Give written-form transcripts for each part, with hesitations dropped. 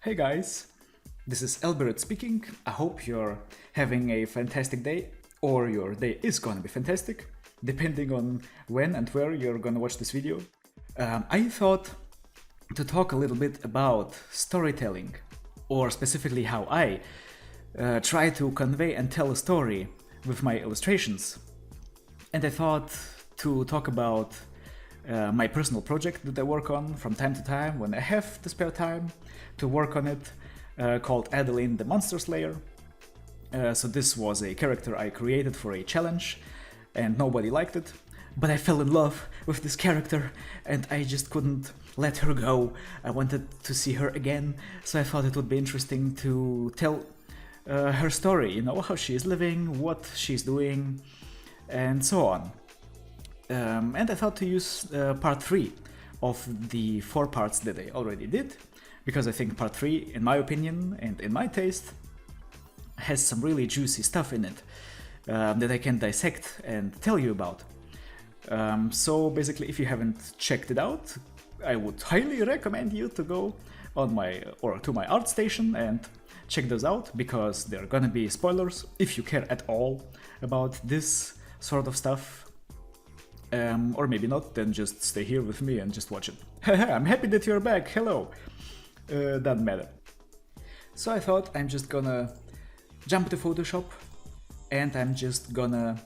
Hey guys, this is Elbert speaking. I hope you're having a fantastic day, or your day is gonna be fantastic, depending on when and where you're gonna watch this video. I thought to talk a little bit about storytelling, or specifically how I try to convey and tell a story with my illustrations. And I thought to talk about my personal project that I work on from time to time when I have the spare time to work on it, called Adeline the Monster Slayer. So this was a character I created for a challenge and nobody liked it, but I fell in love with this character and I just couldn't let her go. I wanted to see her again, so I thought it would be interesting to tell her story, how she is living, what she's doing, and so on. And I thought to use part 3 of the 4 parts that I already did, because I think part 3, in my opinion and in my taste, has some really juicy stuff in it that I can dissect and tell you about. So basically, if you haven't checked it out, I would highly recommend you to go on to my art station and check those out, because there are gonna be spoilers if you care at all about this sort of stuff. Or maybe not, then just stay here with me and just watch it. Haha, I'm happy that you're back, hello! Doesn't matter. So I thought I'm just gonna jump to Photoshop and I'm just gonna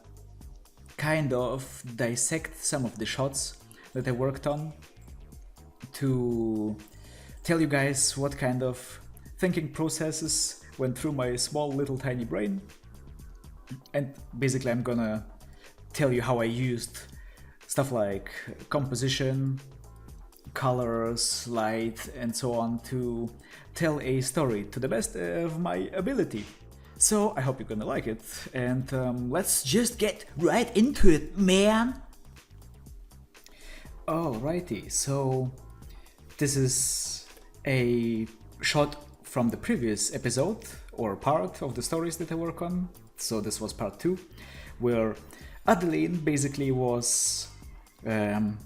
kind of dissect some of the shots that I worked on to tell you guys what kind of thinking processes went through my small little tiny brain. And basically I'm gonna tell you how I used stuff like composition, colors, light, and so on to tell a story to the best of my ability. So I hope you're gonna like it, and let's just get right into it, man! Alrighty, so this is a shot from the previous episode, or part of the stories that I work on. So this was part 2, where Adeline basically was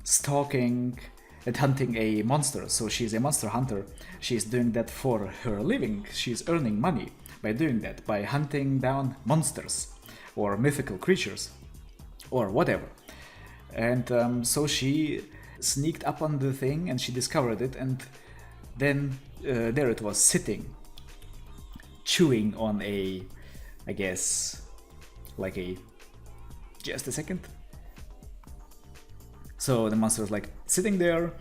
stalking and hunting a monster. So she's a monster hunter. She's doing that for her living. She's earning money by doing that, by hunting down monsters or mythical creatures or whatever. And so she sneaked up on the thing and she discovered it, and then there it was sitting, chewing on a, I guess, like a, just a second. So the monster is like sitting there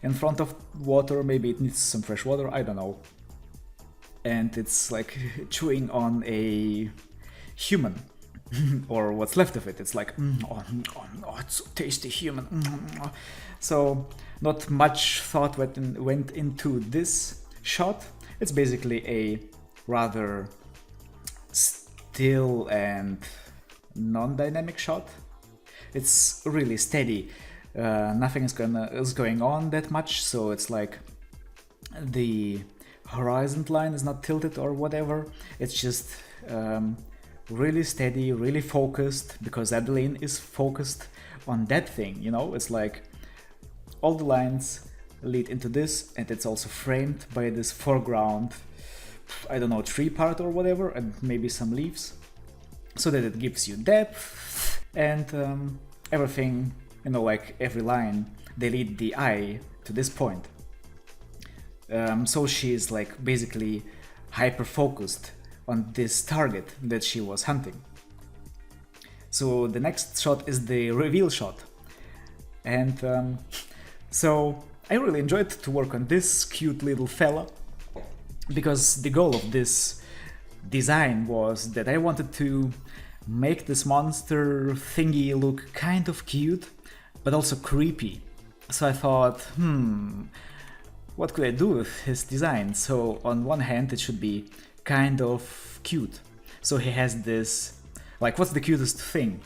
in front of water, maybe it needs some fresh water, I don't know. And it's like chewing on a human, or what's left of it. It's like, it's so tasty human. So not much thought went into this shot. It's basically a rather still and non-dynamic shot. It's really steady. Nothing is going on that much, so it's like the horizon line is not tilted or whatever. It's just really steady, really focused, because Adeline is focused on that thing, It's like all the lines lead into this, and it's also framed by this foreground, I don't know, tree part or whatever, and maybe some leaves, so that it gives you depth and everything, like every line, they lead the eye to this point. So she's like basically hyper focused on this target that she was hunting. So the next shot is the reveal shot, and so I really enjoyed to work on this cute little fella, because the goal of this design was that I wanted to make this monster thingy look kind of cute, but also creepy. So I thought, what could I do with his design? So on one hand it should be kind of cute. So he has this, like, what's the cutest thing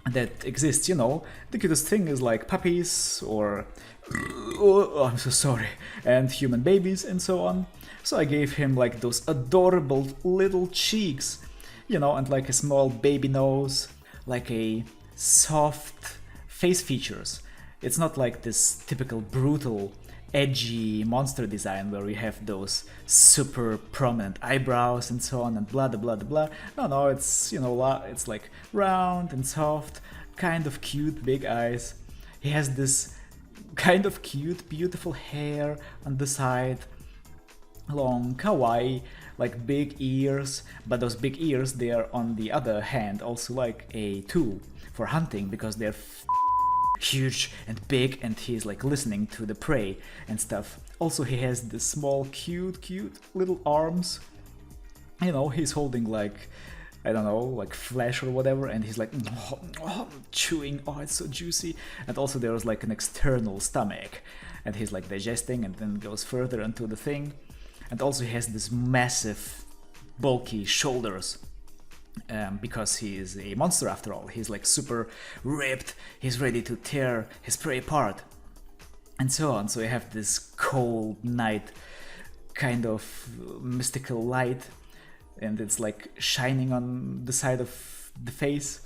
that exists, The cutest thing is like puppies or, oh, I'm so sorry, and human babies and so on. So I gave him like those adorable little cheeks, and like a small baby nose, like a soft face features. It's not like this typical brutal edgy monster design where you have those super prominent eyebrows and so on and blah blah blah blah. No, it's, you know, it's like round and soft, kind of cute big eyes. He has this kind of cute, beautiful hair on the side, long, kawaii, like big ears, but those big ears, they are on the other hand also like a tool for hunting because they're huge and big, and he's like listening to the prey and stuff. Also, he has the small, cute little arms. You know, he's holding like, I don't know, like flesh or whatever, and he's like chewing. Oh, it's so juicy. And also there's like an external stomach, and he's like digesting and then goes further into the thing. And also he has this massive, bulky shoulders. Because he is a monster after all. He's like super ripped, he's ready to tear his prey apart, and so on. So you have this cold night kind of mystical light, and it's like shining on the side of the face,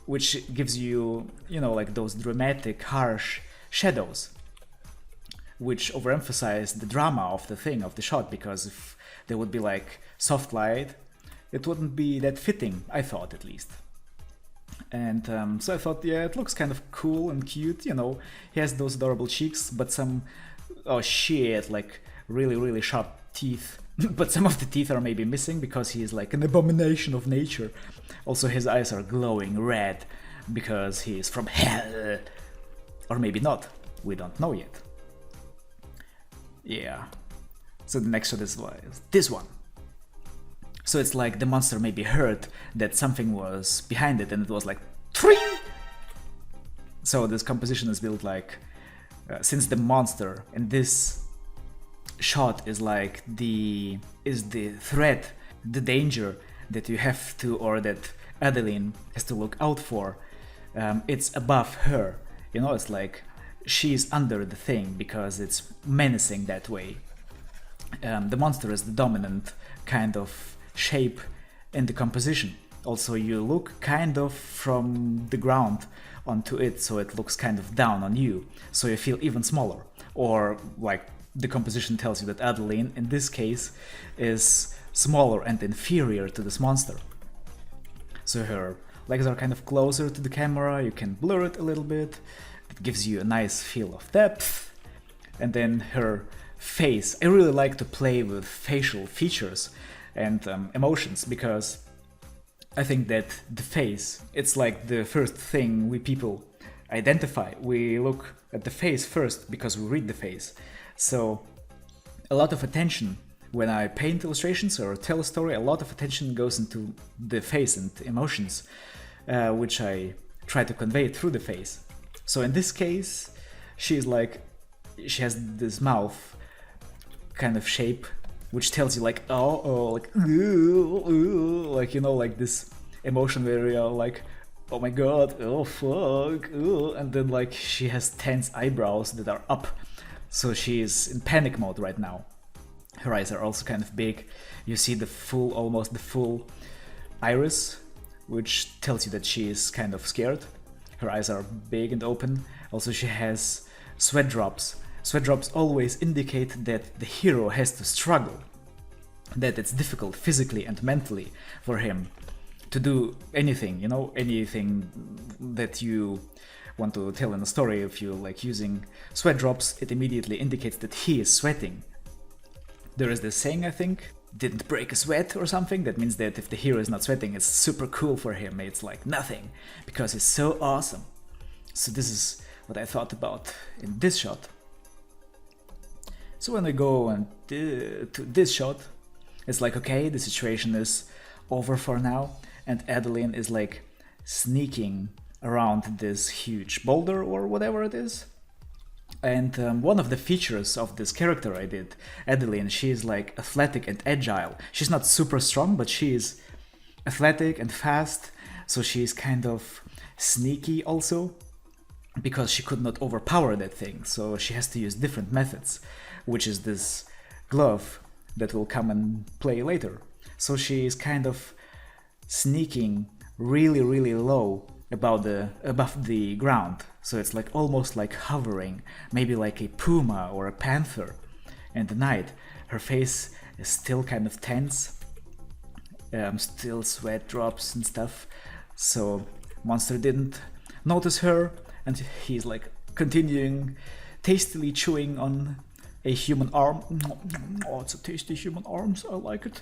which gives you, you know, like those dramatic, harsh shadows, which overemphasize the drama of the thing, of the shot, because if there would be like soft light, it wouldn't be that fitting, I thought, at least. And so I thought, yeah, it looks kind of cool and cute, you know. He has those adorable cheeks, but some, oh shit, like really sharp teeth. But some of the teeth are maybe missing because he is like an abomination of nature. Also, his eyes are glowing red because he is from hell. Or maybe not, we don't know yet. Yeah. So the next shot is this one. So it's like the monster maybe heard that something was behind it, and it was like tring! So this composition is built like, since the monster in this shot is like the threat, the danger that you have to, or that Adeline has to look out for, it's above her. You know, it's like she's under the thing because it's menacing that way. The monster is the dominant kind of shape in the composition. Also, you look kind of from the ground onto it, so it looks kind of down on you, so you feel even smaller. Or like the composition tells you that Adeline in this case is smaller and inferior to this monster. So her legs are kind of closer to the camera, you can blur it a little bit, it gives you a nice feel of depth. And then her face, I really like to play with facial features and emotions, because I think that the face, it's like the first thing we people identify. We look at the face first because we read the face. So a lot of attention, when I paint illustrations or tell a story, a lot of attention goes into the face and emotions, which I try to convey through the face. So in this case, she has this mouth kind of shape, which tells you like, like, like, you know, like this emotion where you're like, oh my god, oh fuck, and then like she has tense eyebrows that are up, so she is in panic mode right now. Her eyes are also kind of big. You see almost the full iris, which tells you that she is kind of scared. Her eyes are big and open. Also, she has sweat drops. Sweat drops always indicate that the hero has to struggle, that it's difficult physically and mentally for him to do anything, you know, anything that you want to tell in a story. If you like using sweat drops, it immediately indicates that he is sweating. There is this saying, I think, didn't break a sweat or something. That means that if the hero is not sweating, it's super cool for him. It's like nothing, because he's so awesome. So this is what I thought about in this shot. So when I go and to this shot, it's like, okay, the situation is over for now, and Adeline is like sneaking around this huge boulder or whatever it is. And one of the features of this character I did, Adeline, she is like athletic and agile. She's not super strong, but she is athletic and fast, so she is kind of sneaky also, because she could not overpower that thing, so she has to use different methods, which is this glove that will come and play later. So she is kind of sneaking really low above the ground, so it's like almost like hovering, maybe like a puma or a panther in the night. Her face is still kind of tense, still sweat drops and stuff, so monster didn't notice her, and he's like continuing tastily chewing on a human arm. Oh, it's a tasty human arms, I like it.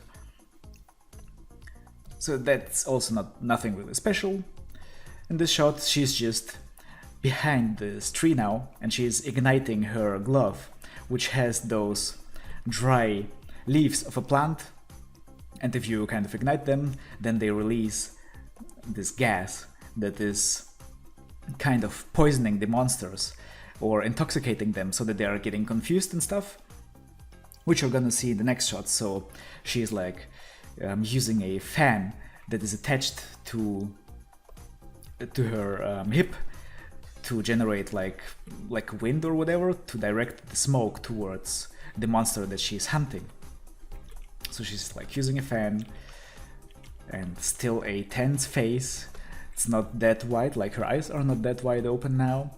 So that's also nothing really special. In this shot, she's just behind this tree now, and she's igniting her glove, which has those dry leaves of a plant, and if you kind of ignite them, then they release this gas that is kind of poisoning the monsters or intoxicating them so that they are getting confused and stuff, which you're gonna see in the next shot. So she's like using a fan that is attached to her hip to generate like wind or whatever, to direct the smoke towards the monster that she's hunting. So she's like using a fan, and still a tense face. It's not that wide, like her eyes are not that wide open now,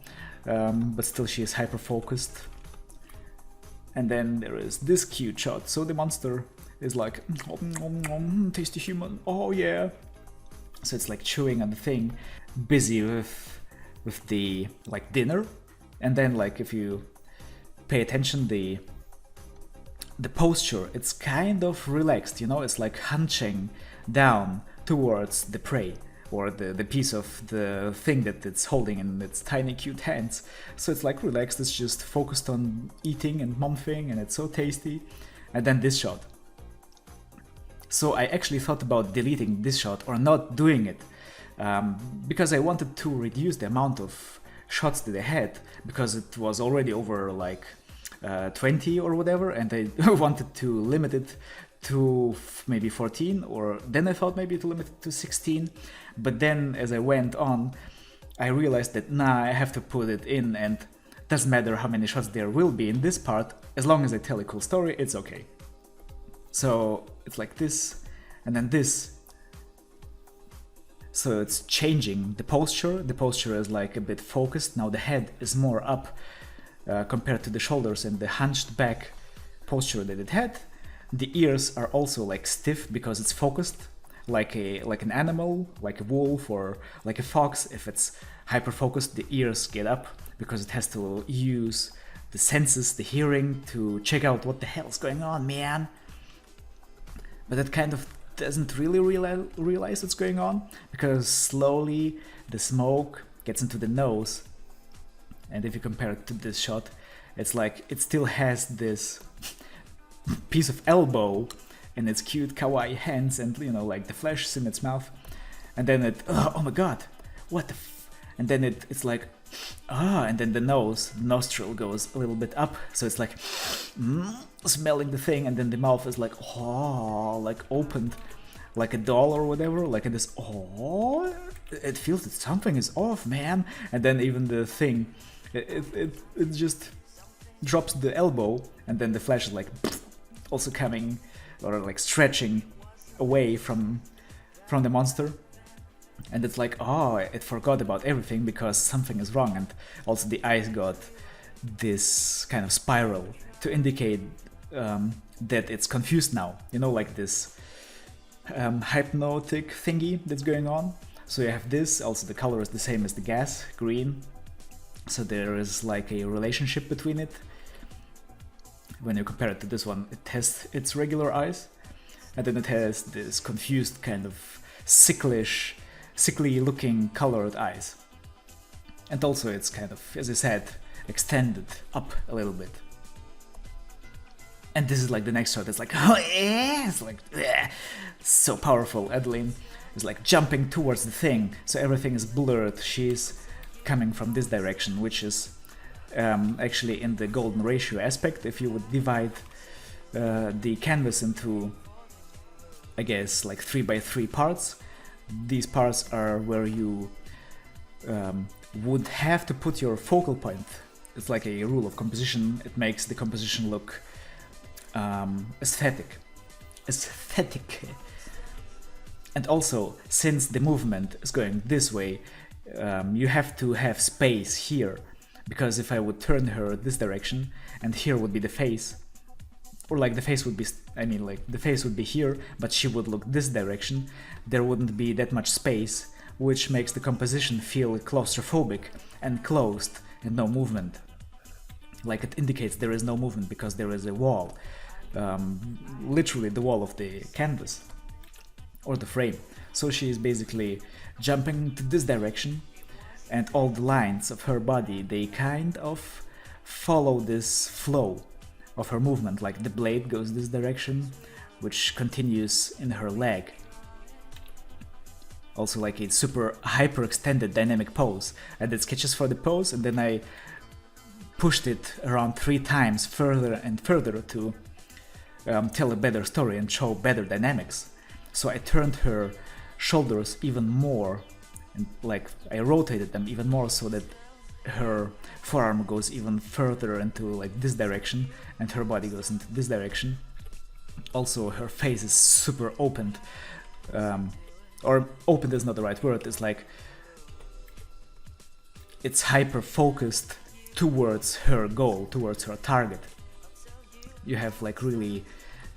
but still she is hyper focused. And then there is this cute shot. So the monster is like, tasty human, oh yeah. So it's like chewing on the thing, busy with the like dinner. And then like if you pay attention, the posture, it's kind of relaxed, you know, it's like hunching down towards the prey, or the piece of the thing that it's holding in its tiny cute hands. So it's like relaxed, it's just focused on eating and mumfing, and it's so tasty. And then this shot. So I actually thought about deleting this shot or not doing it, because I wanted to reduce the amount of shots that I had, because it was already over like 20 or whatever, and I wanted to limit it to maybe 14, or then I thought maybe to limit it to 16, but then as I went on I realized that nah, I have to put it in, and doesn't matter how many shots there will be in this part, as long as I tell a cool story, it's okay. So it's like this, and then this. So it's changing the posture is like a bit focused, now the head is more up compared to the shoulders and the hunched back posture that it had. The ears are also like stiff because it's focused, like an animal, like a wolf or like a fox. If it's hyper focused, the ears get up because it has to use the senses, the hearing, to check out what the hell's going on, man. But it kind of doesn't really realize what's going on, because slowly the smoke gets into the nose. And if you compare it to this shot, it's like it still has this piece of elbow in its cute kawaii hands, and you know, like the flesh is in its mouth, and then it, oh my god, what the and then it's like, and then the nostril goes a little bit up, so it's like smelling the thing, and then the mouth is like, like opened like a doll or whatever, like this, it feels that something is off, man. And then even the thing, it just drops the elbow, and then the flesh is like also coming, or like stretching away from the monster. And it's like, it forgot about everything because something is wrong. And also the eyes got this kind of spiral to indicate that it's confused now, you know, like this hypnotic thingy that's going on. So you have this, also the color is the same as the gas, green, so there is like a relationship between it. When you compare it to this one, it has its regular eyes, and then it has this confused kind of sickly looking colored eyes. And also it's kind of, as I said, extended up a little bit. And this is like the next shot, it's like, it's like, so powerful. Adeline is like jumping towards the thing, so everything is blurred. She's coming from this direction, which is actually in the golden ratio aspect. If you would divide the canvas into, I guess, like 3x3 parts, these parts are where you would have to put your focal point. It's like a rule of composition. It makes the composition look aesthetic. And also, since the movement is going this way, you have to have space here, because if I would turn her this direction and here would be the face, or like the face would be, I mean like the face would be here, but she would look this direction, there wouldn't be that much space, which makes the composition feel claustrophobic and closed and no movement. Like it indicates there is no movement because there is a wall, literally the wall of the canvas or the frame. So she is basically jumping to this direction, and all the lines of her body, they kind of follow this flow of her movement, like the blade goes this direction, which continues in her leg. Also like a super hyper extended dynamic pose. I did sketches for the pose and then I pushed it around 3 times further and further to tell a better story and show better dynamics. So I turned her shoulders even more, and like I rotated them even more so that her forearm goes even further into like this direction and her body goes into this direction. Also her face is super opened, or opened is not the right word, it's like it's hyper focused towards her goal, towards her target. You have like really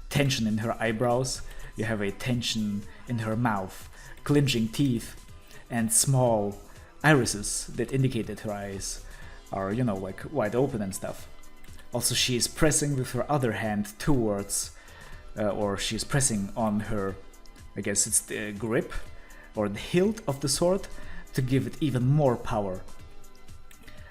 tension in her eyebrows, you have a tension in her mouth, clenching teeth, and small irises that indicate that her eyes are, you know, like wide open and stuff. Also she is pressing with her other hand towards, or she's pressing on her, I guess it's the grip or the hilt of the sword to give it even more power.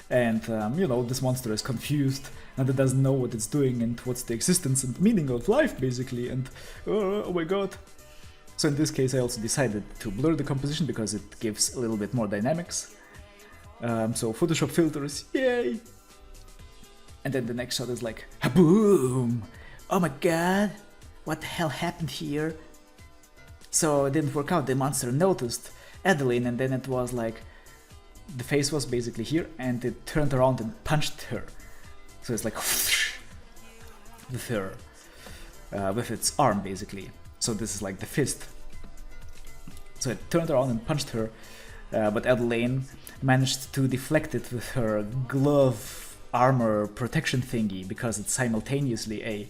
And you know, this monster is confused and it doesn't know what it's doing and what's the existence and meaning of life basically, and oh my god. So in this case I also decided to blur the composition because it gives a little bit more dynamics. So Photoshop filters, yay! And then the next shot is like, boom! Oh my god, what the hell happened here? So it didn't work out, the monster noticed Adeline and then it was like, the face was basically here and it turned around and punched her. So it's like, with her, with its arm basically. So this is like the fist. So it turned around and punched her, but Adeline managed to deflect it with her glove armor protection thingy, because it's simultaneously a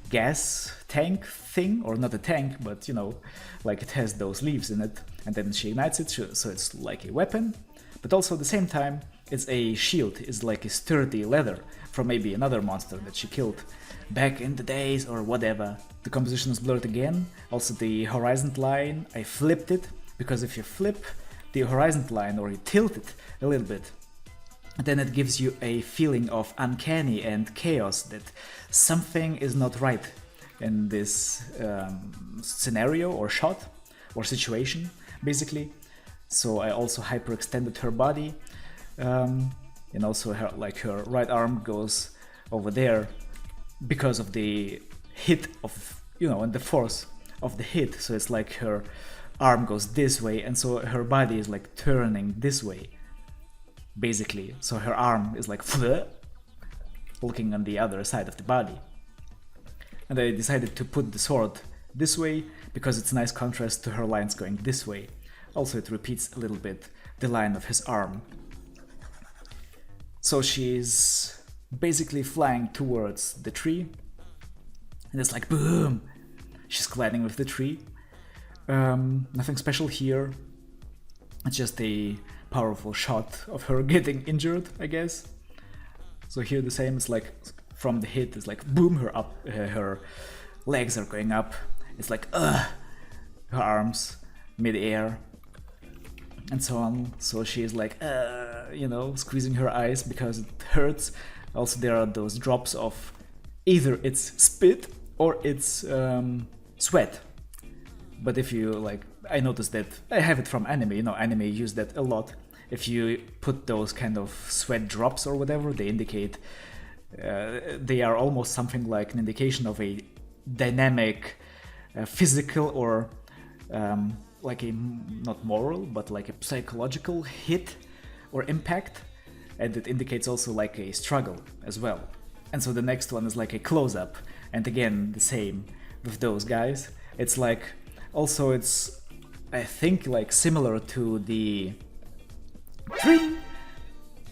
gas tank thing, or not a tank, but you know, like it has those leaves in it, and then she ignites it, so it's like a weapon, but also at the same time it's a shield, it's like a sturdy leather from maybe another monster that she killed back in the days or whatever. The composition is blurred again, also the horizon line, I flipped it, because if you flip the horizon line or you tilt it a little bit, then it gives you a feeling of uncanny and chaos, that something is not right in this scenario or shot or situation basically. So I also hyperextended her body, and also her, like her right arm goes over there because of the hit of, you know, and the force of the hit. So it's like her arm goes this way, and so her body is like turning this way basically. So her arm is like looking on the other side of the body. And I decided to put the sword this way because it's a nice contrast to her lines going this way. Also it repeats a little bit the line of his arm. So she's basically flying towards the tree, and it's like boom! She's colliding with the tree. Nothing special here. It's just a powerful shot of her getting injured, I guess. So here the same, it's like from the hit, it's like boom, her legs are going up. It's like her arms mid-air and so on. So she's like you know, squeezing her eyes because it hurts. Also there are those drops of either it's spit or it's sweat. But if you like, I noticed that I have it from anime, you know, anime use that a lot. If you put those kind of sweat drops or whatever, they indicate, they are almost something like an indication of a dynamic, physical or like a, not moral, but like a psychological hit or impact. And it indicates also like a struggle as well. And so the next one is like a close-up. And again, the same with those guys. It's like, also it's, I think, like similar to the Tring!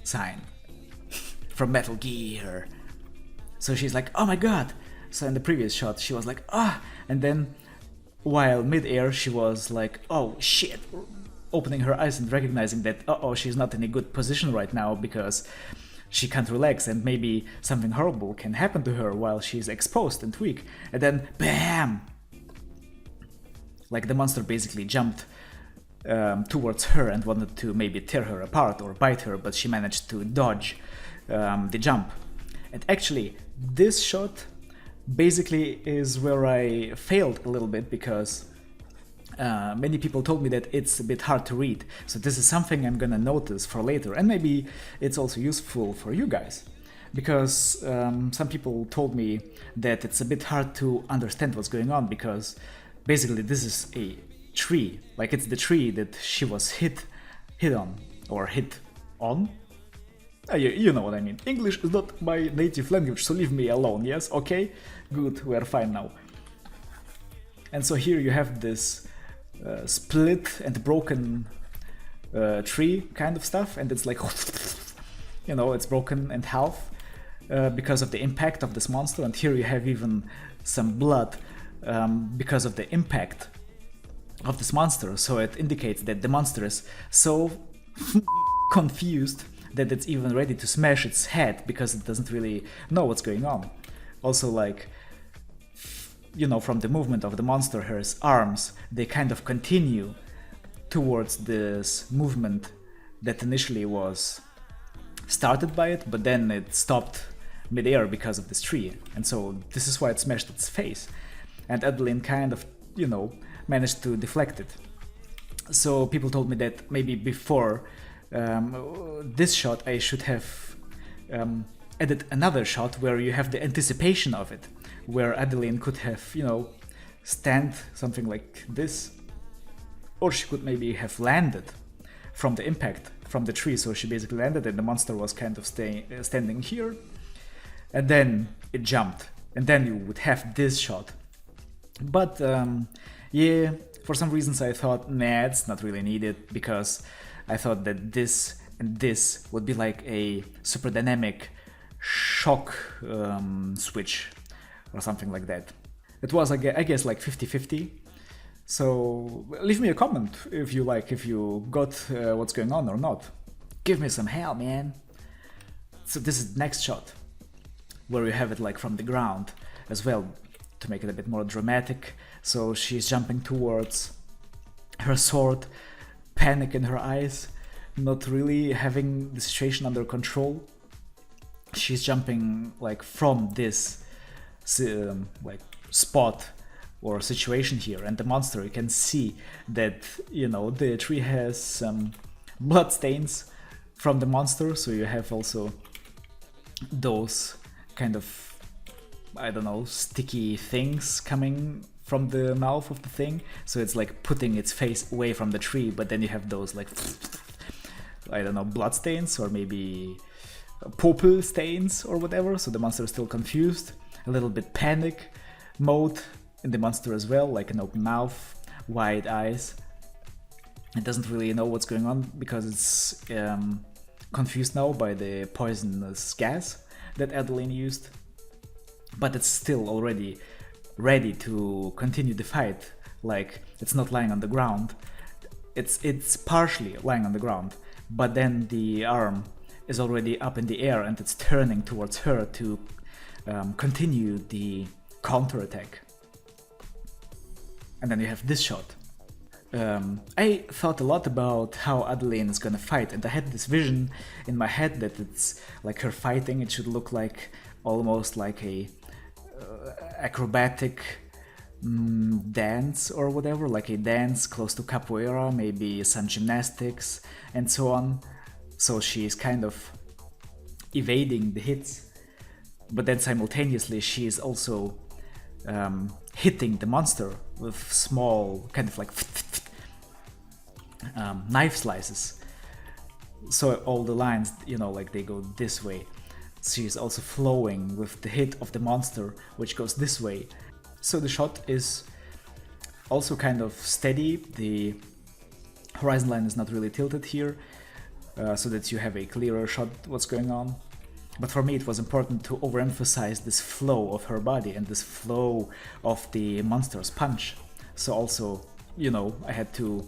Sign. From Metal Gear. So she's like, oh my god! So in the previous shot she was like, ah! And then while mid-air she was like, oh shit! Opening her eyes and recognizing that, uh-oh, she's not in a good position right now because she can't relax and maybe something horrible can happen to her while she's exposed and weak. And then, BAM! Like the monster basically jumped towards her and wanted to maybe tear her apart or bite her, but she managed to dodge the jump. And actually, this shot basically is where I failed a little bit because many people told me that it's a bit hard to read. So this is something I'm gonna notice for later, and maybe it's also useful for you guys. Because some people told me that it's a bit hard to understand what's going on because basically this is a tree, like it's the tree that she was hit on, or hit on. You know what I mean. English is not my native language, so leave me alone, yes? Okay? Good, we are fine now. And so here you have this split and broken tree kind of stuff, and it's like, you know, it's broken in half because of the impact of this monster, and here you have even some blood because of the impact of this monster, so it indicates that the monster is so confused that it's even ready to smash its head because it doesn't really know what's going on. Also, like, you know, from the movement of the monster, her arms, they kind of continue towards this movement that initially was started by it, but then it stopped mid-air because of this tree, and so this is why it smashed its face. And Adeline kind of, you know, managed to deflect it. So people told me that maybe before this shot I should have added another shot where you have the anticipation of it, where Adeline could have, you know, stand something like this, or she could maybe have landed from the impact from the tree. So she basically landed and the monster was kind of standing here, and then it jumped, and then you would have this shot. But yeah, for some reasons I thought, nah, it's not really needed, because I thought that this and this would be like a super dynamic shock switch or something like that. It was, I guess, like 50-50. So leave me a comment if you got what's going on or not. Give me some hell, man. So this is the next shot, where you have it like from the ground as well, to make it a bit more dramatic. So she's jumping towards her sword, panic in her eyes, not really having the situation under control. She's jumping like from this like spot or situation here, and the monster, you can see that, you know, the tree has some blood stains from the monster, so you have also those kind of, I don't know, sticky things coming from the mouth of the thing, so it's like putting its face away from the tree, but then you have those like, I don't know, blood stains or maybe purple stains or whatever, so the monster is still confused, a little bit panic mode in the monster as well, like an open mouth, wide eyes. It doesn't really know what's going on because it's confused now by the poisonous gas that Adeline used, but it's still already ready to continue the fight. Like, it's not lying on the ground, it's partially lying on the ground, but then the arm is already up in the air and it's turning towards her to continue the counterattack. And then you have this shot. I thought a lot about how Adeline is gonna fight, and I had this vision in my head that it's like her fighting, it should look like almost like a acrobatic dance or whatever, like a dance close to capoeira, maybe some gymnastics and so on. So she is kind of evading the hits, but then simultaneously she is also hitting the monster with small kind of like knife slices. So all the lines, you know, like they go this way. She is also flowing with the hit of the monster, which goes this way. So the shot is also kind of steady. The horizon line is not really tilted here. so that you have a clearer shot what's going on. But for me it was important to overemphasize this flow of her body and this flow of the monster's punch. So also, you know, I had to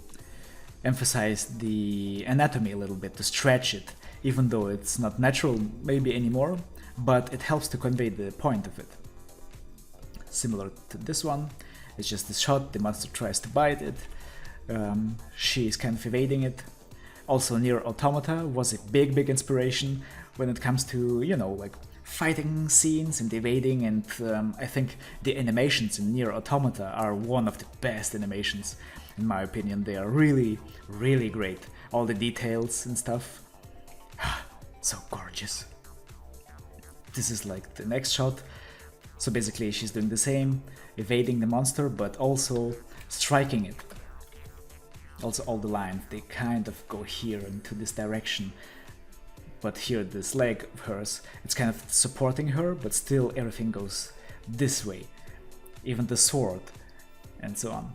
emphasize the anatomy a little bit, to stretch it, even though it's not natural maybe anymore, but it helps to convey the point of it. Similar to this one, it's just this shot, the monster tries to bite it, she's kind of evading it. Also Nier Automata was a big inspiration when it comes to, you know, like fighting scenes and evading, and I think the animations in Nier Automata are one of the best animations, in my opinion. They are really great. All the details and stuff. So gorgeous. This is like the next shot. So basically she's doing the same, evading the monster, but also striking it. Also all the lines, they kind of go here into this direction. But here, this leg of hers, it's kind of supporting her, but still everything goes this way. Even the sword, and so on.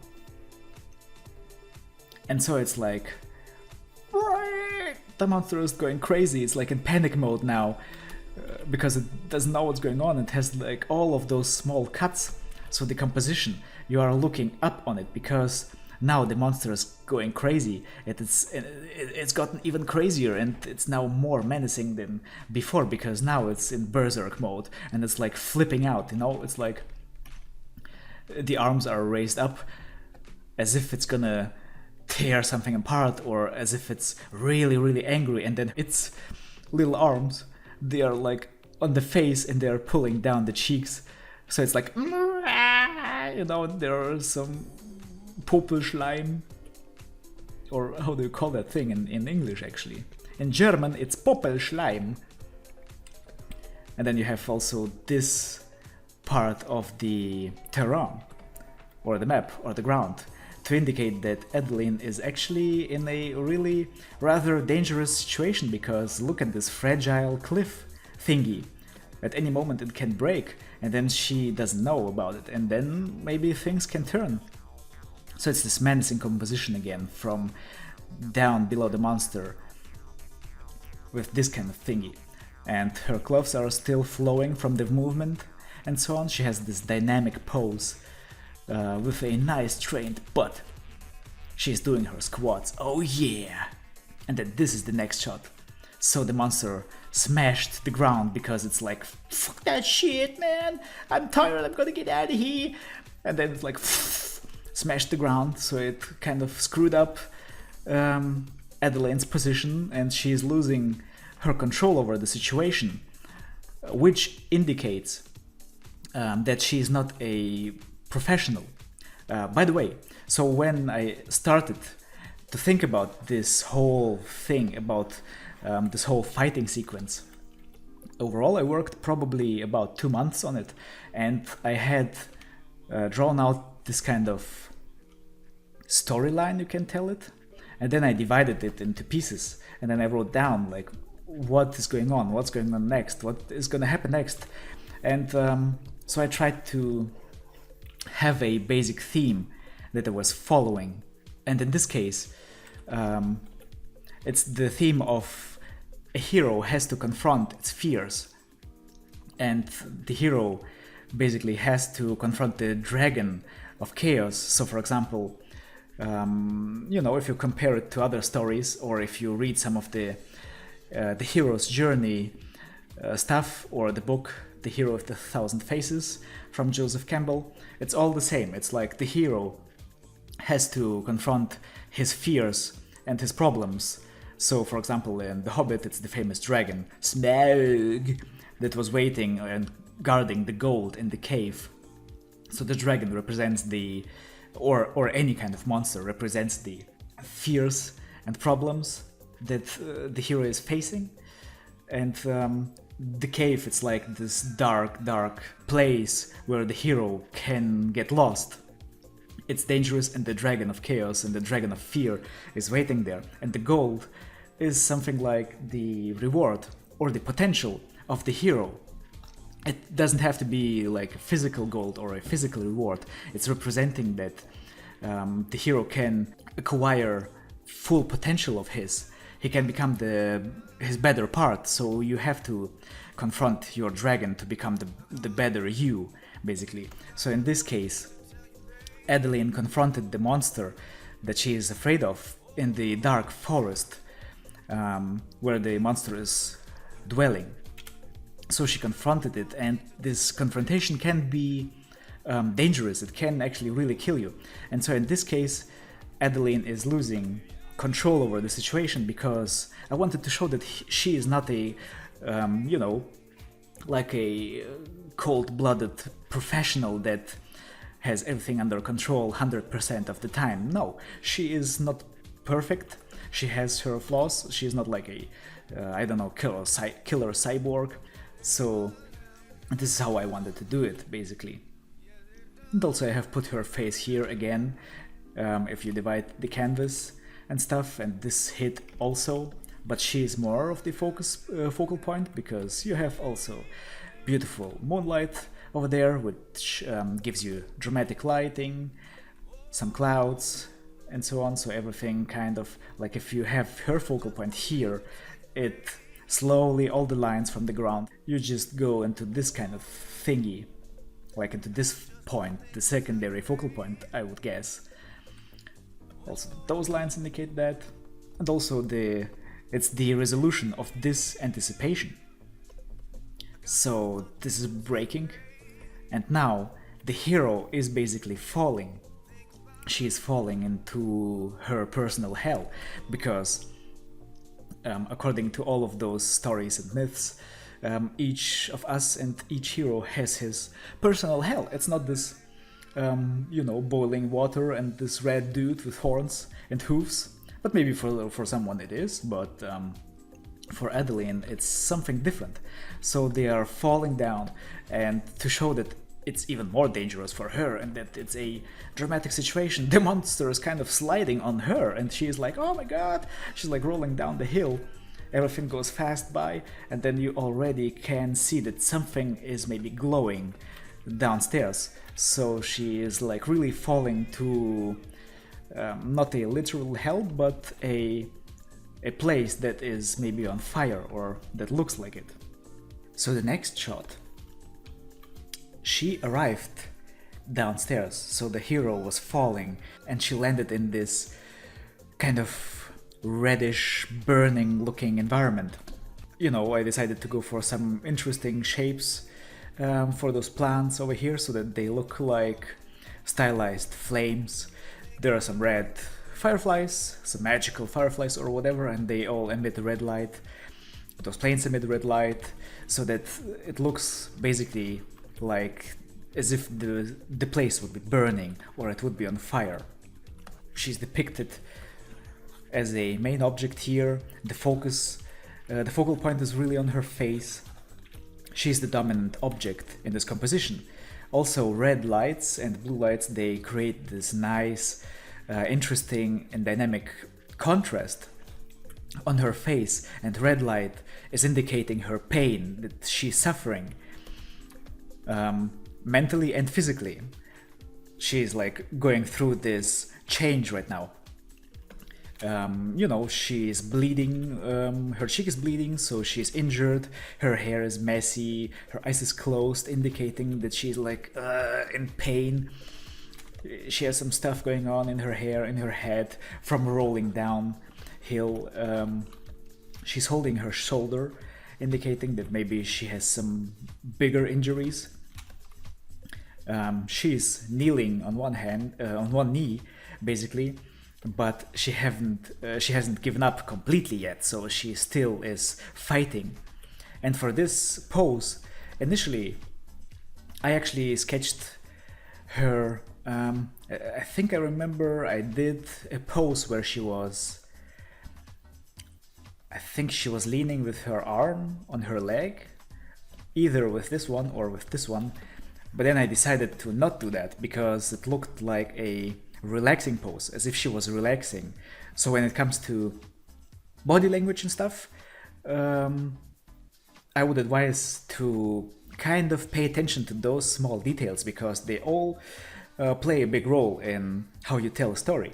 And so it's like... the monster is going crazy, it's like in panic mode now. Because it doesn't know what's going on, it has like all of those small cuts. So the composition, you are looking up on it, because now the monster is going crazy. It's gotten even crazier, and it's now more menacing than before, because now it's in berserk mode and it's like flipping out, you know. It's like the arms are raised up as if it's gonna tear something apart, or as if it's really angry, and then its little arms, they are like on the face and they're pulling down the cheeks. So it's like, you know, there are some Popelschleim, or how do you call that thing in English actually? In German it's Popelschleim. And then you have also this part of the terrain, or the map, or the ground, to indicate that Adeline is actually in a really rather dangerous situation, because look at this fragile cliff thingy. At any moment it can break, and then she doesn't know about it, and then maybe things can turn. So it's this menacing composition again, from down below the monster, with this kind of thingy. And her clothes are still flowing from the movement and so on. She has this dynamic pose with a nice trained butt. She's doing her squats, oh yeah! And then this is the next shot. So the monster smashed the ground, because it's like, fuck that shit, man! I'm tired, I'm gonna get out of here! And then it's like, smashed the ground, so it kind of screwed up Adeline's position, and she's losing her control over the situation, which indicates that she's not a professional. By the way, so when I started to think about this whole thing, about this whole fighting sequence, overall I worked probably about 2 months on it, and I had drawn out this kind of storyline, you can tell it, and then I divided it into pieces, and then I wrote down like what is going on, what's going on next, what is going to happen next. And so I tried to have a basic theme that I was following, and in this case it's the theme of a hero has to confront its fears, and the hero basically has to confront the dragon of chaos. So for example, you know, if you compare it to other stories, or if you read some of the hero's journey stuff, or the book The Hero of the Thousand Faces from Joseph Campbell, it's all the same. It's like the hero has to confront his fears and his problems. So for example, in The Hobbit, it's the famous dragon Smaug that was waiting and guarding the gold in the cave. So the dragon represents the, or any kind of monster represents the fears and problems that the hero is facing. And the cave, it's like this dark place where the hero can get lost. It's dangerous, and the dragon of chaos and the dragon of fear is waiting there. And the gold is something like the reward or the potential of the hero. It doesn't have to be like a physical gold or a physical reward. It's representing that the hero can acquire full potential of his. he can become his better part, so you have to confront your dragon to become the better you, basically. So in this case, Adeline confronted the monster that she is afraid of in the dark forest where the monster is dwelling. So she confronted it, and this confrontation can be dangerous. It can actually really kill you. And so in this case, Adeline is losing control over the situation because I wanted to show that she is not a, like a cold-blooded professional that has everything under control 100% of the time. No, she is not perfect. She has her flaws. She is not like a, killer cyborg. So this is how I wanted to do it, basically. And also I have put her face here again, if you divide the canvas and stuff, and this hit also, but she is more of the focal point, because you have also beautiful moonlight over there, which gives you dramatic lighting, some clouds, and so on. So everything kind of like, if you have her focal point here, it slowly, all the lines from the ground, you just go into this kind of thingy, like into this point, the secondary focal point, I would guess. Also those lines indicate that, and also it's the resolution of this anticipation. So this is breaking, and now the hero is basically falling. She is falling into her personal hell, because according to all of those stories and myths, each of us and each hero has his personal hell. It's not this boiling water and this red dude with horns and hooves, but maybe for someone it is, but for Adeline it's something different. So they are falling down, and to show that it's even more dangerous for her and that it's a dramatic situation, the monster is kind of sliding on her, and she is like, oh my god, she's like rolling down the hill. Everything goes fast by, and then you already can see that something is maybe glowing downstairs. So she is like really falling to not a literal hell, but a place that is maybe on fire, or that looks like it. So the next shot, she arrived downstairs, so the hero was falling, and she landed in this kind of reddish, burning looking environment. I decided to go for some interesting shapes for those plants over here, so that they look like stylized flames. There are some red fireflies, some magical fireflies or whatever, and they all emit red light. Those planes emit red light, so that it looks basically like as if the place would be burning, or it would be on fire. She's depicted as a main object here. The focal point is really on her face. She's the dominant object in this composition. Also, red lights and blue lights, they create this nice, interesting and dynamic contrast on her face, and red light is indicating her pain that she's suffering, mentally and physically. She's like going through this change right now. She's bleeding, her cheek is bleeding, so she's injured, her hair is messy, her eyes is closed, indicating that she's like in pain. She has some stuff going on in her hair, in her head, from rolling downhill. She's holding her shoulder, indicating that maybe she has some bigger injuries. She's kneeling on one knee, basically, but she hasn't given up completely yet, so she still is fighting. And for this pose, initially, I actually sketched her. I think I remember I did a pose where I think she was leaning with her arm on her leg, either with this one or with this one. But then I decided to not do that, because it looked like a relaxing pose, as if she was relaxing. So when it comes to body language and stuff, I would advise to kind of pay attention to those small details, because they all play a big role in how you tell a story.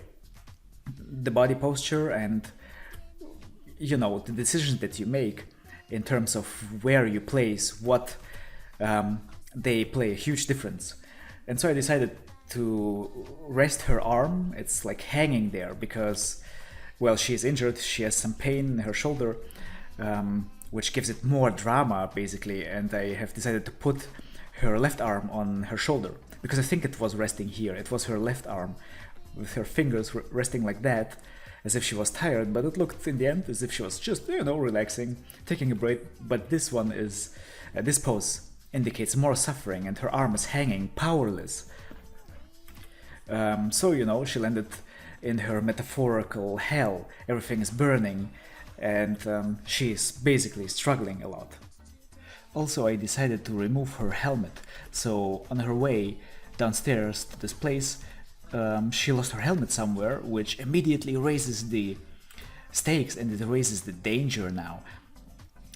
The body posture and you know, the decisions that you make in terms of where you place what, they play a huge difference. And so I decided to rest her arm. It's like hanging there because, well, she's injured, she has some pain in her shoulder, which gives it more drama basically, and I have decided to put her left arm on her shoulder because I think it was resting here. It was her left arm with her fingers resting like that, as if she was tired, but it looked in the end as if she was just, you know, relaxing, taking a break. But this one is, this pose indicates more suffering, and her arm is hanging powerless. So, you know, she landed in her metaphorical hell. Everything is burning, and she's basically struggling a lot. Also, I decided to remove her helmet, so on her way downstairs to this place, she lost her helmet somewhere, which immediately raises the stakes and it raises the danger now.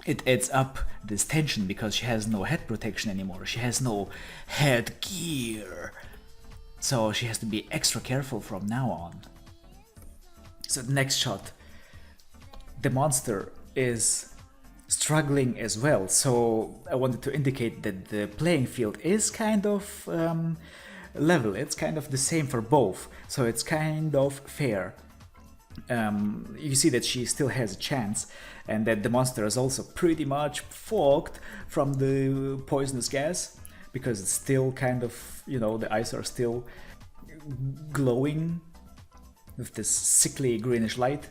It adds up this tension because she has no head protection anymore, she has no headgear. So she has to be extra careful from now on. So the next shot, the monster is struggling as well, so I wanted to indicate that the playing field is kind of level, it's kind of the same for both, so it's kind of fair. You see that she still has a chance, and that the monster is also pretty much fogged from the poisonous gas, because it's still kind of, you know, the eyes are still glowing with this sickly greenish light,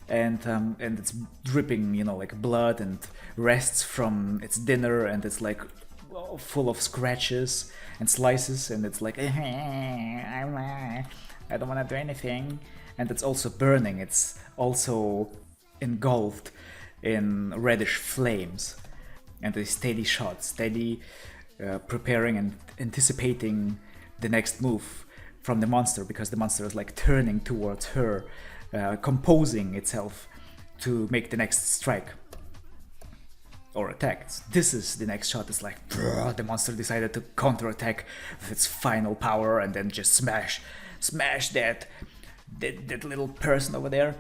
and it's dripping, you know, like blood, and rests from its dinner, and it's like full of scratches and slices, and it's like I don't want to do anything, and it's also burning, it's also engulfed in reddish flames, and a steady shot, steady preparing and anticipating the next move from the monster, because the monster is like turning towards her, composing itself to make the next strike or attack. This is the next shot. It's like the monster decided to counterattack with its final power and then just smash that little person over there.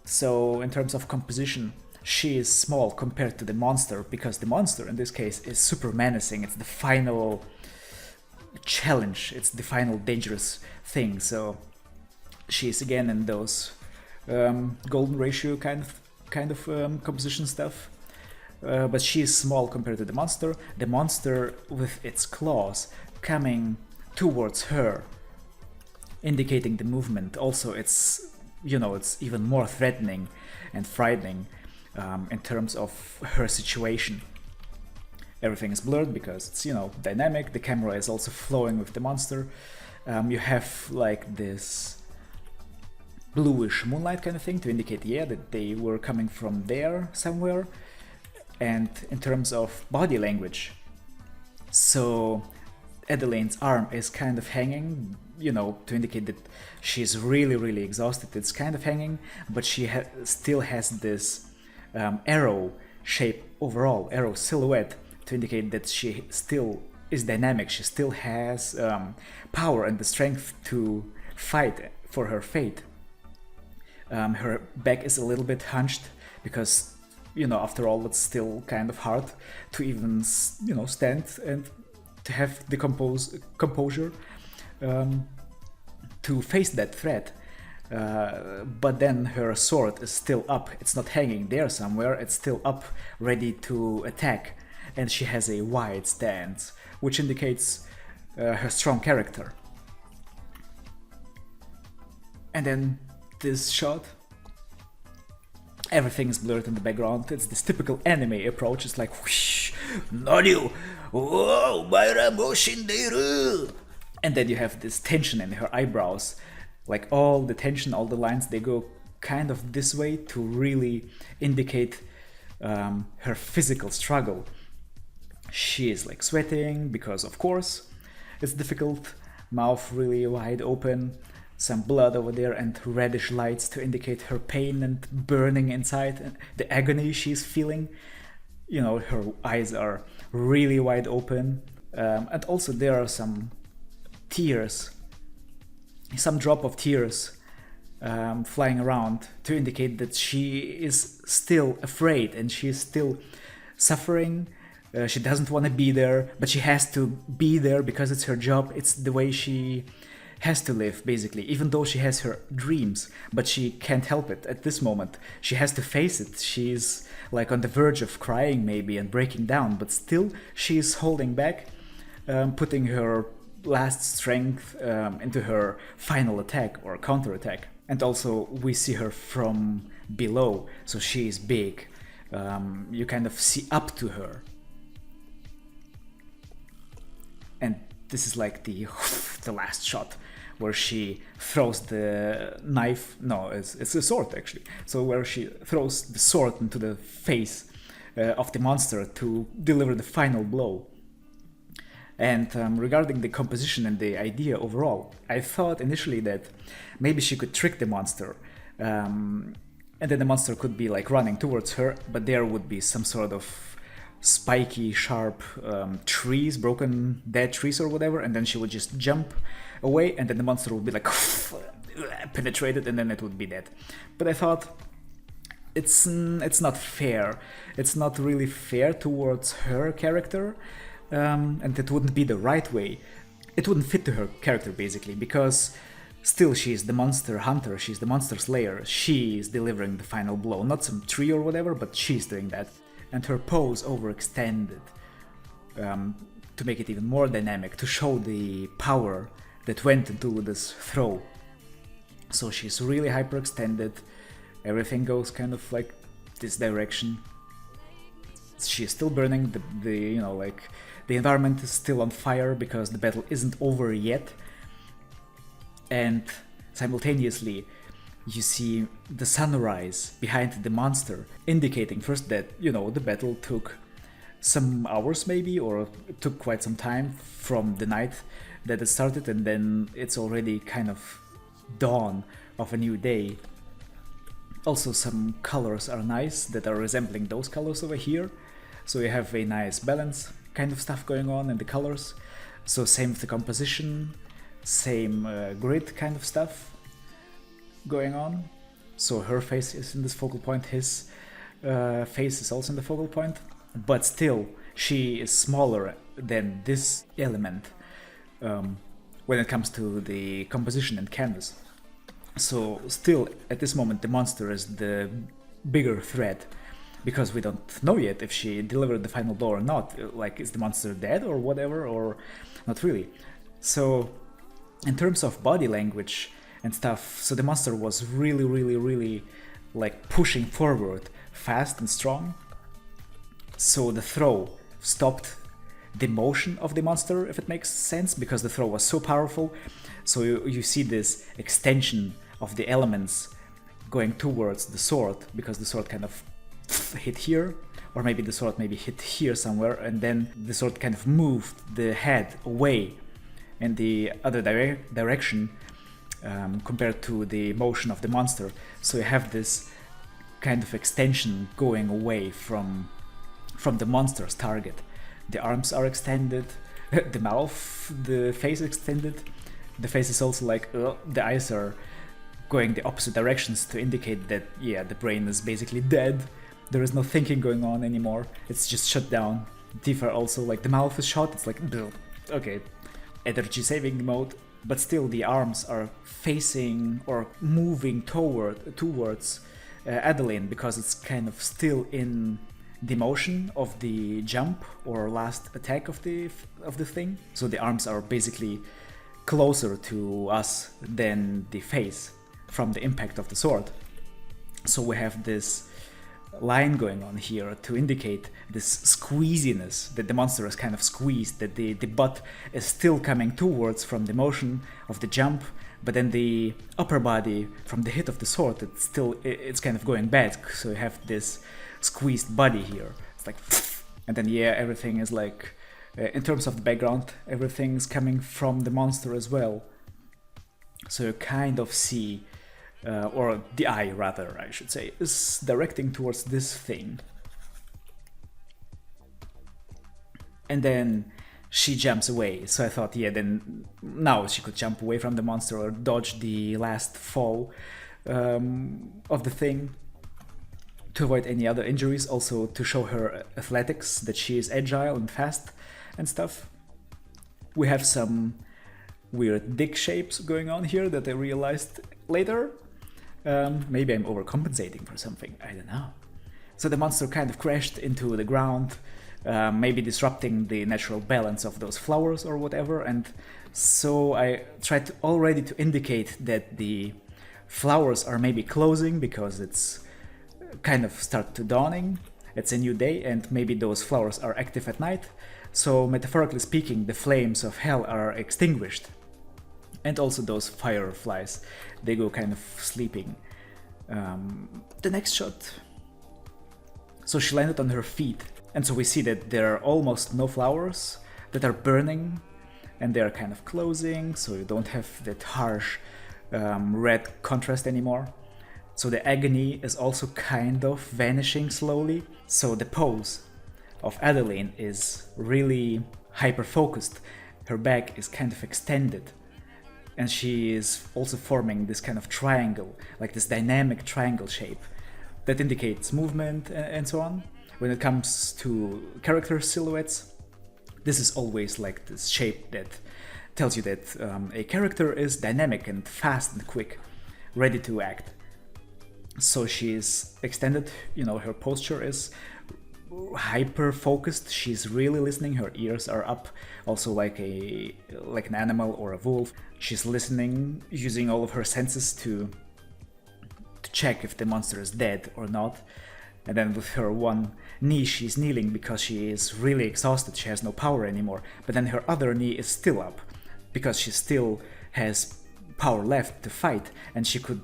So in terms of composition, she is small compared to the monster, because the monster in this case is super menacing. It's the final challenge, it's the final dangerous thing. So she is again in those golden ratio kind of composition stuff. But she is small compared to the monster. The monster with its claws coming towards her, indicating the movement. Also, it's, you know, it's even more threatening and frightening in terms of her situation. Everything is blurred because it's, you know, dynamic. The camera is also flowing with the monster. You have like this bluish moonlight kind of thing to indicate, yeah, that they were coming from there somewhere. And in terms of body language, so Adelaine's arm is kind of hanging, you know, to indicate that she's really exhausted. It's kind of hanging, but she still has this arrow shape overall, arrow silhouette, to indicate that she still is dynamic. She still has power and the strength to fight for her fate. Her back is a little bit hunched because, you know, after all, it's still kind of hard to even, you know, stand and to have the composure to face that threat. But then her sword is still up. It's not hanging there somewhere. It's still up, ready to attack. And she has a wide stance, which indicates her strong character. And then this shot, everything is blurred in the background. It's this typical anime approach. It's like whoosh, Nani, whoa, and then you have this tension in her eyebrows. Like all the tension, all the lines, they go kind of this way to really indicate her physical struggle. She is like sweating because, of course, it's difficult. Mouth really wide open. Some blood over there and reddish lights to indicate her pain and burning inside, and the agony she's feeling. You know, her eyes are really wide open, and also there are some tears, some drop of tears flying around to indicate that she is still afraid and she is still suffering. She doesn't want to be there, but she has to be there because it's her job. It's the way she has to live, basically, even though she has her dreams, but she can't help it at this moment. She has to face it. She's like on the verge of crying maybe and breaking down, but still she's holding back, putting her last strength into her final attack or counterattack. And also we see her from below, so she is big. You kind of see up to her. And this is like the last shot where she throws the knife. No, it's a sword actually. So where she throws the sword into the face of the monster to deliver the final blow. And regarding the composition and the idea overall, I thought initially that maybe she could trick the monster, and then the monster could be like running towards her, but there would be some sort of spiky, sharp trees, broken dead trees or whatever, and then she would just jump away, and then the monster would be like penetrated, and then it would be dead. But I thought it's not fair. It's not really fair towards her character. And it wouldn't be the right way. It wouldn't fit to her character, basically, because still she's the monster hunter, she's the monster slayer, she is delivering the final blow, not some tree or whatever, but she's doing that. And her pose overextended to make it even more dynamic, to show the power that went into this throw. So she's really hyperextended, everything goes kind of like this direction. She's still burning, the environment is still on fire because the battle isn't over yet. And simultaneously you see the sunrise behind the monster, indicating first that, the battle took some hours maybe, or it took quite some time from the night that it started, and then it's already kind of dawn of a new day. Also some colors are nice that are resembling those colors over here. So you have a nice balance kind of stuff going on in the colors. So same with the composition, same grid kind of stuff going on. So her face is in this focal point, his face is also in the focal point, but still she is smaller than this element when it comes to the composition and canvas. So still at this moment the monster is the bigger threat, because we don't know yet if she delivered the final blow or not. Like, is the monster dead or whatever, or not really. So in terms of body language and stuff, so the monster was really like pushing forward fast and strong. So the throw stopped the motion of the monster, if it makes sense, because the throw was so powerful. So you see this extension of the elements going towards the sword, because the sword kind of hit here, or maybe the sword maybe hit here somewhere, and then the sword kind of moved the head away in the other direction compared to the motion of the monster. So you have this kind of extension going away from the monster's target. The arms are extended, the mouth, the face extended. The face is also like, the eyes are going the opposite directions to indicate that, yeah, the brain is basically dead. There is no thinking going on anymore, it's just shut down. Teeth are also like, the mouth is shut, it's like, okay, energy saving mode. But still the arms are facing or moving towards Adeline, because it's kind of still in the motion of the jump or last attack of the thing. So the arms are basically closer to us than the face from the impact of the sword. So we have this line going on here to indicate this squeeziness, that the monster is kind of squeezed, that the butt is still coming towards from the motion of the jump, but then the upper body from the hit of the sword, it's kind of going back. So you have this squeezed body here. It's like, and then yeah, everything is like, in terms of the background, everything's coming from the monster as well. So you kind of see, or the eye rather, I should say, is directing towards this thing. And then she jumps away. So I thought, yeah, then now she could jump away from the monster or dodge the last fall of the thing to avoid any other injuries, also to show her athletics, that she is agile and fast and stuff. We have some weird dick shapes going on here that I realized later. Maybe I'm overcompensating for something, I don't know. So the monster kind of crashed into the ground, maybe disrupting the natural balance of those flowers or whatever, and so I tried already to indicate that the flowers are maybe closing because it's kind of start to dawning, it's a new day, and maybe those flowers are active at night, so metaphorically speaking, the flames of hell are extinguished. And also those fireflies, they go kind of sleeping. The next shot. So she landed on her feet, and so we see that there are almost no flowers that are burning, and they are kind of closing, so you don't have that harsh red contrast anymore. So the agony is also kind of vanishing slowly. So the pose of Adeline is really hyper-focused. Her back is kind of extended. And she is also forming this kind of triangle, like this dynamic triangle shape that indicates movement and so on. When it comes to character silhouettes, this is always like this shape that tells you that a character is dynamic and fast and quick, ready to act. So she is extended, her posture is hyper focused, she's really listening, her ears are up, also like an animal or a wolf. She's listening, using all of her senses to check if the monster is dead or not. And then with her one knee she's kneeling because she is really exhausted, she has no power anymore, but then her other knee is still up because she still has power left to fight, and she could,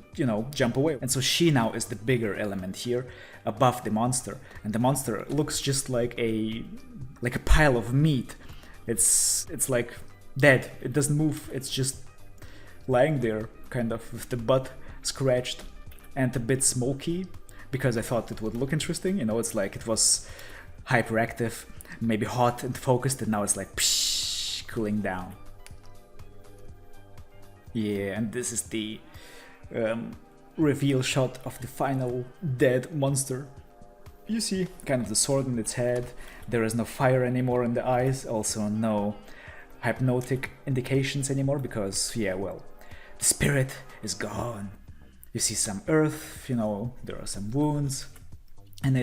jump away. And so she now is the bigger element here, above the monster, and the monster looks just like a pile of meat. It's like dead. It doesn't move. It's just lying there, kind of with the butt scratched and a bit smoky, because I thought it would look interesting. It's like it was hyperactive, maybe hot and focused, and now it's like psh, cooling down. Yeah, and this is the reveal shot of the final dead monster. You see kind of the sword in its head, there is no fire anymore in the eyes, also no hypnotic indications anymore, because, the spirit is gone. You see some earth, there are some wounds, and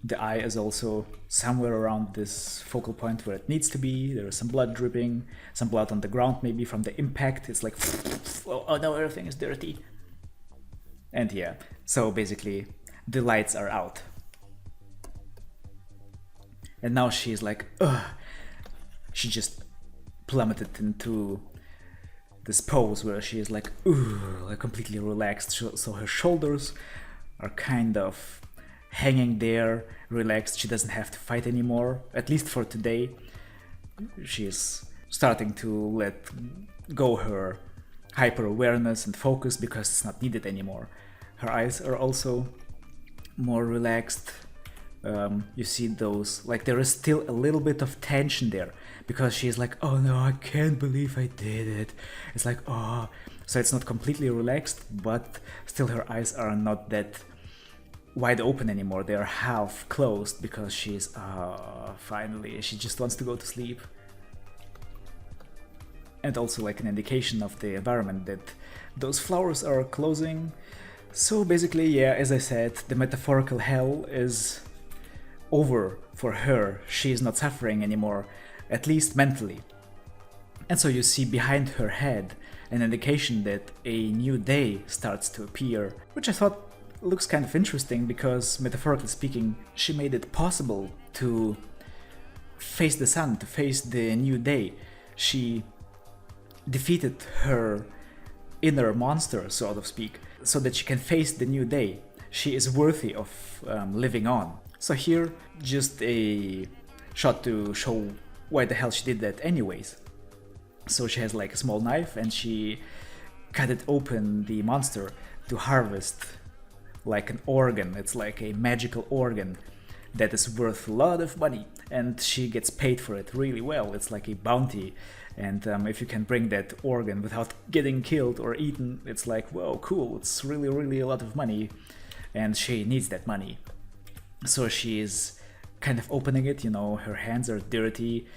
the eye is also somewhere around this focal point where it needs to be. There is some blood dripping, some blood on the ground maybe from the impact. It's like, oh no, everything is dirty. And so basically the lights are out. And now she's like, ugh. She just plummeted into this pose where she is like, ooh, like completely relaxed. So her shoulders are kind of hanging there, relaxed. She doesn't have to fight anymore, at least for today. She's starting to let go her hyper awareness and focus because it's not needed anymore. Her eyes are also more relaxed. You see those, like there is still a little bit of tension there because she's like, oh no, I can't believe I did it. It's like, oh, so it's not completely relaxed, but still her eyes are not that wide open anymore. They are half closed because she's finally, she just wants to go to sleep. And also like an indication of the environment that those flowers are closing. So basically, as I said, the metaphorical hell is over for her. She is not suffering anymore, at least mentally. And so you see behind her head an indication that a new day starts to appear, which I thought looks kind of interesting because, metaphorically speaking, she made it possible to face the sun, to face the new day. She defeated her inner monster, so to speak, so that she can face the new day. She is worthy of living on. So here, just a shot to show why the hell she did that anyways. So she has like a small knife and she cut it open, the monster, to harvest like an organ. It's like a magical organ that is worth a lot of money. and she gets paid for it really well. It's like a bounty, and if you can bring that organ without getting killed or eaten, it's like, whoa, cool, it's really, really a lot of money, and she needs that money. So she is kind of opening it, you know, her hands are dirty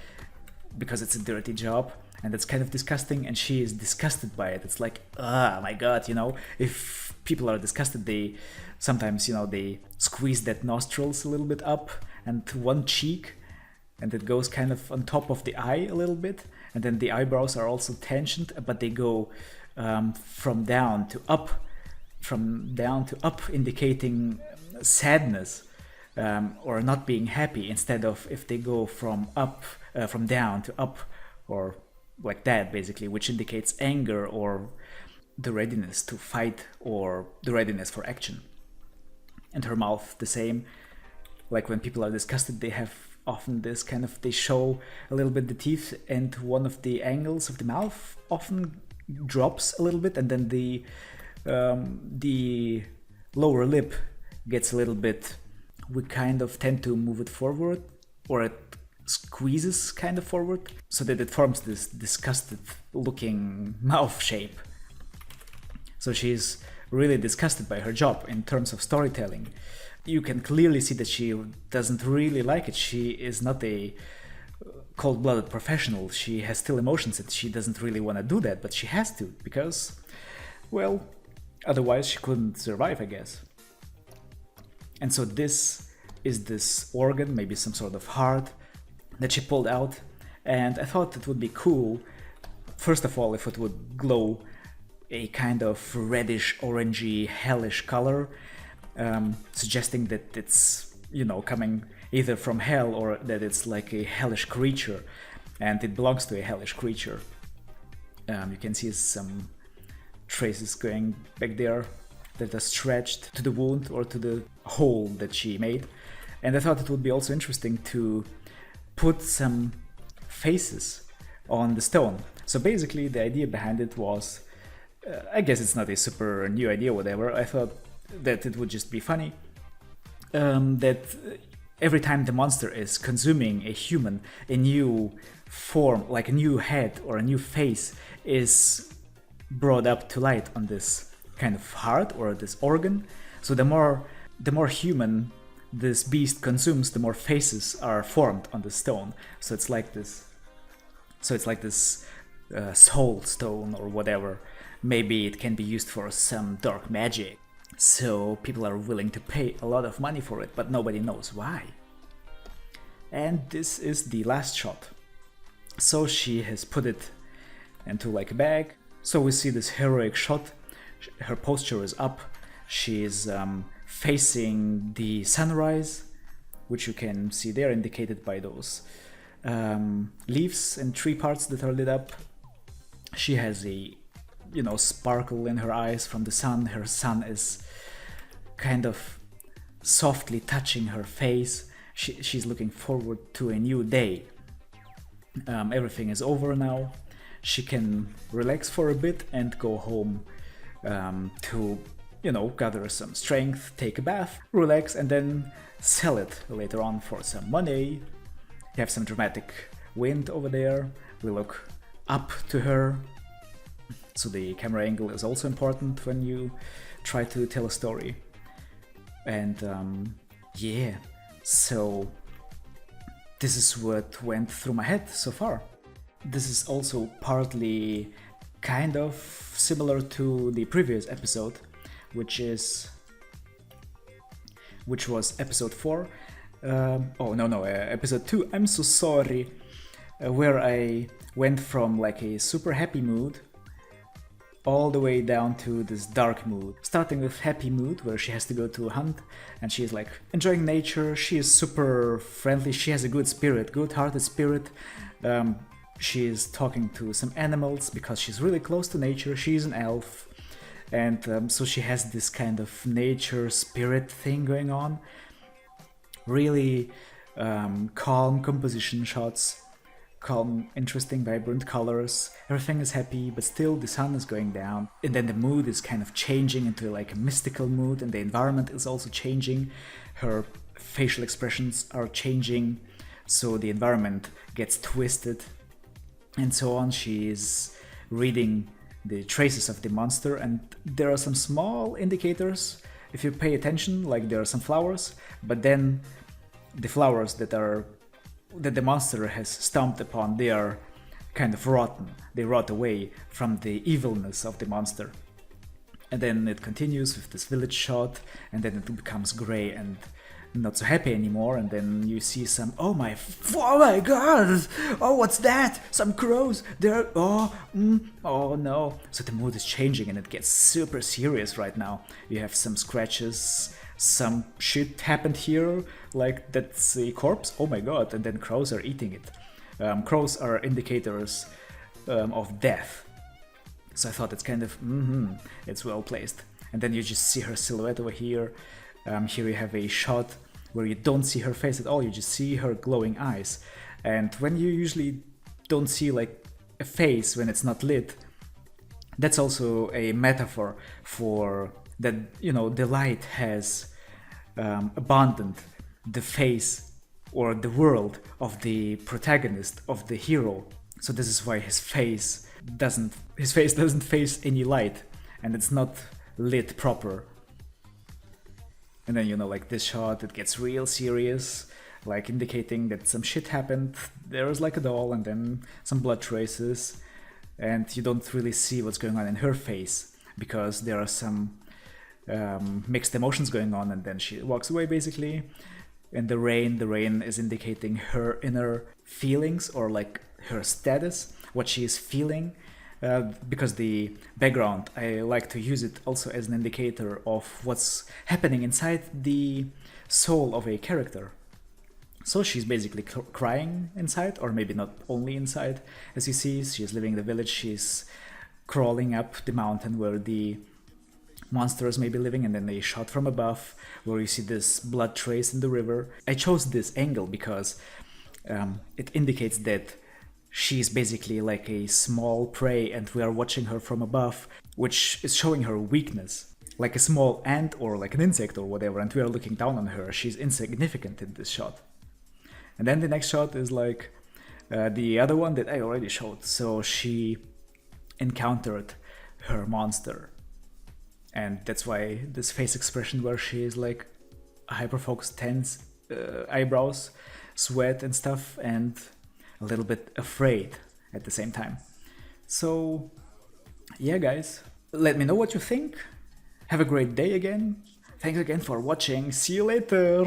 because it's a dirty job, and it's kind of disgusting, and she is disgusted by it. It's like, ah, my god, you know, if people are disgusted, they sometimes, you know, they squeeze that nostrils a little bit up and one cheek, and it goes kind of on top of the eye a little bit, and then the eyebrows are also tensioned, but they go from down to up, indicating sadness, or not being happy, instead of if they go from down to up, or like that basically, which indicates anger or the readiness to fight or the readiness for action. And her mouth the same, like when people are disgusted, they have often this kind of, they show a little bit the teeth, and one of the angles of the mouth often drops a little bit, and then the lower lip gets a little bit, we kind of tend to move it forward, or it squeezes kind of forward, so that it forms this disgusted looking mouth shape. So she's really disgusted by her job in terms of storytelling. You can clearly see that she doesn't really like it. She is not a cold-blooded professional. She has still emotions that she doesn't really want to do that, but she has to, because, well, otherwise she couldn't survive, I guess. And so this is this organ, maybe some sort of heart, that she pulled out, and I thought it would be cool, first of all, if it would glow a kind of reddish, orangey, hellish color, suggesting that it's, you know, coming either from hell, or that it's like a hellish creature, and it belongs to a hellish creature. You can see some traces going back there that are stretched to the wound or to the hole that she made. And I thought it would be also interesting to put some faces on the stone. So basically the idea behind it was, I guess it's not a super new idea, whatever. I thought that it would just be funny, that every time the monster is consuming a human, a new form, like a new head or a new face, is brought up to light on this kind of heart or this organ. So the more human this beast consumes, the more faces are formed on the stone. So it's like this. Soul stone or whatever. Maybe it can be used for some dark magic. So people are willing to pay a lot of money for it, but nobody knows why. And this is the last shot. So she has put it into like a bag. So we see this heroic shot. Her posture is up. She's facing the sunrise, which you can see there, indicated by those leaves and tree parts that are lit up. She has a, you know, sparkle in her eyes from the sun. Her sun is kind of softly touching her face. She's looking forward to a new day. Everything is over now. She can relax for a bit and go home to, you know, gather some strength, take a bath, relax, and then sell it later on for some money. You have some dramatic wind over there. We look up to her. So the camera angle is also important when you try to tell a story. And yeah, so this is what went through my head so far. This is also partly kind of similar to the previous episode, which was episode 4. Episode 2, I'm so sorry, where I went from like a super happy mood all the way down to this dark mood. Starting with happy mood, where she has to go to a hunt, and she's like enjoying nature, she is super friendly, she has a good spirit, good-hearted spirit. She is talking to some animals because she's really close to nature, she's an elf. And so she has this kind of nature spirit thing going on. Really calm composition shots, calm, interesting, vibrant colors. Everything is happy, but still the sun is going down. And then the mood is kind of changing into like a mystical mood, and the environment is also changing. Her facial expressions are changing. so the environment gets twisted and so on. She's reading the traces of the monster, and there are some small indicators if you pay attention, like there are some flowers, but then the flowers that the monster has stomped upon, they are kind of rotten. They rot away from the evilness of the monster. And then it continues with this village shot, and then it becomes gray and not so happy anymore, and then you see some, oh my god, oh what's that, some crows, there, oh no. So the mood is changing and it gets super serious right now. You have some scratches, some shit happened here, like that's a corpse, oh my god, and then crows are eating it. Crows are indicators of death. So I thought it's kind of, it's well placed. And then you just see her silhouette over here. Here you have a shot where you don't see her face at all, you just see her glowing eyes. And when you usually don't see like a face when it's not lit, that's also a metaphor for that, you know, the light has abandoned the face or the world of the protagonist, of the hero. So this is why his face doesn't face any light, and it's not lit proper. And then, you know, like this shot, it gets real serious, like indicating that some shit happened. There is like a doll and then some blood traces, and you don't really see what's going on in her face because there are some mixed emotions going on, and then she walks away basically. And the rain is indicating her inner feelings, or like her status, what she is feeling. Because the background, I like to use it also as an indicator of what's happening inside the soul of a character. So she's basically crying inside, or maybe not only inside. As you see, she's leaving the village, she's crawling up the mountain where the monsters may be living, and then a shot from above where you see this blood trace in the river. I chose this angle because it indicates that she's basically like a small prey and we are watching her from above, which is showing her weakness. Like a small ant or like an insect or whatever, and we are looking down on her. She's insignificant in this shot. And then the next shot is like the other one that I already showed. So she encountered her monster. And that's why this face expression where she is like hyper-focused, tense, eyebrows, sweat and stuff, and a little bit afraid at the same time. So yeah guys, let me know what you think. Have a great day again. Thanks again for watching. See you later.